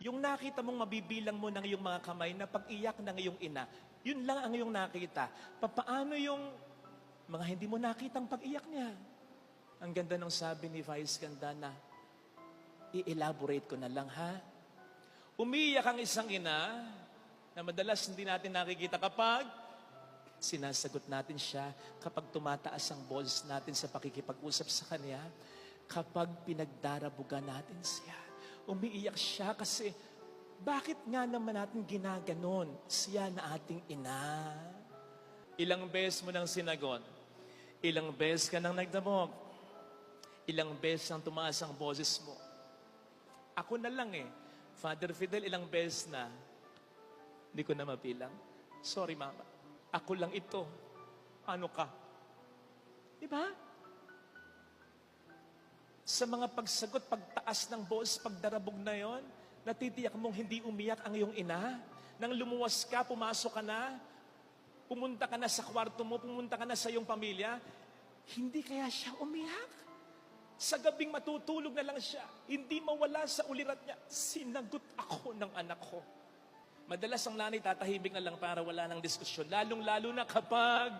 Yung nakita mong mabibilang mo ng iyong mga kamay na pag-iyak ng iyong ina, yun lang ang iyong nakita. Papaano yung mga hindi mo nakitang pag-iyak niya? Ang ganda ng sabi ni Vice Ganda na, i-elaborate ko na lang ha. Umiiyak ang isang ina na madalas hindi natin nakikita kapag sinasagot natin siya, kapag tumataas ang boses natin sa pakikipag-usap sa kanya, kapag pinagdarabugan natin siya. Umiiyak siya kasi bakit nga naman natin ginaganon siya na ating ina? Ilang beses mo nang sinagot? Ilang beses ka nang nagdamog? Ilang beses nang tumaas ang boses mo? Ako na lang Father Fidel, ilang beses na? Hindi ko na mabilang. Sorry, Mama. Ako lang ito. Ano ka? Diba? Sa mga pagsagot, pagtaas ng boses, pagdarabog na yon, natitiyak mong hindi umiyak ang iyong ina. Nang lumuwas ka, pumasok ka na, pumunta ka na sa kwarto mo, pumunta ka na sa iyong pamilya, hindi kaya siya umiyak? Sa gabing matutulog na lang siya, hindi mawala sa ulirat niya, sinagot ako ng anak ko. Madalas ang nanay tatahimik na lang para wala ng diskusyon, lalong-lalo na kapag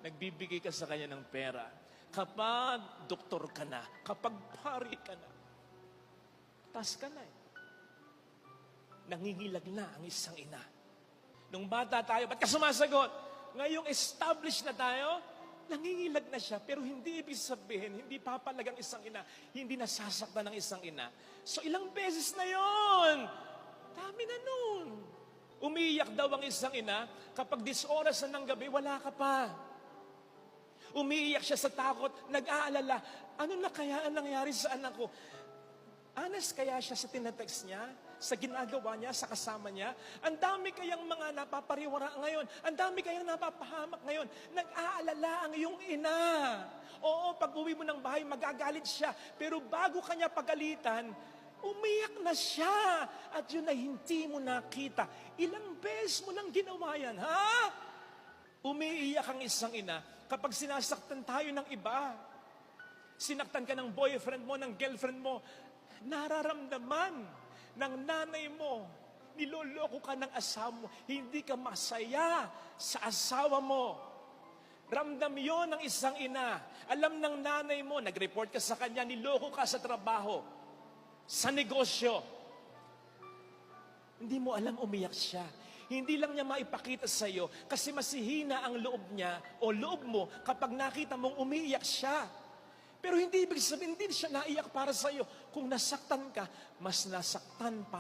nagbibigay ka sa kanya ng pera. Kapag doktor ka na, kapag pari ka na, tas ka na Nangingilag na ang isang ina. Nung bata tayo, ba't ka sumasagot? Ngayong established na tayo, nangingilag na siya. Pero hindi ibig sabihin, hindi papalag ang isang ina, hindi nasasaktan ng isang ina. So ilang beses na yon? Dami na nun. Umiiyak daw ang isang ina, kapag 10 oras na ng gabi, wala ka pa. Umiiyak siya sa takot, nag-aalala, ano na kaya ang nangyari sa anak ko? Honest kaya siya sa tinatext niya, sa ginagawa niya, sa kasama niya? Ang dami kayang mga napapariwara ngayon, ang dami kayang napapahamak ngayon, nag-aalala ang iyong ina. Oo, pag uwi mo ng bahay, magagalit siya, pero bago kanya pagalitan, umiyak na siya, at yun ay hindi mo nakita. Ilang beses mo lang ginawa yan, ha? Umiiyak ang isang ina kapag sinasaktan tayo ng iba. Sinaktan ka ng boyfriend mo, ng girlfriend mo, nararamdaman ng nanay mo, niloloko ka ng asawa mo, hindi ka masaya sa asawa mo. Ramdam yon ng isang ina. Alam ng nanay mo, nag-report ka sa kanya, niloko ka sa trabaho, sa negosyo. Hindi mo alam, umiyak siya. Hindi lang niya maipakita sa iyo kasi masihina ang loob niya o loob mo kapag nakita mong umiiyak siya. Pero hindi ibig sabihin, hindi siya naiyak para sa iyo. Kung nasaktan ka, mas nasaktan pa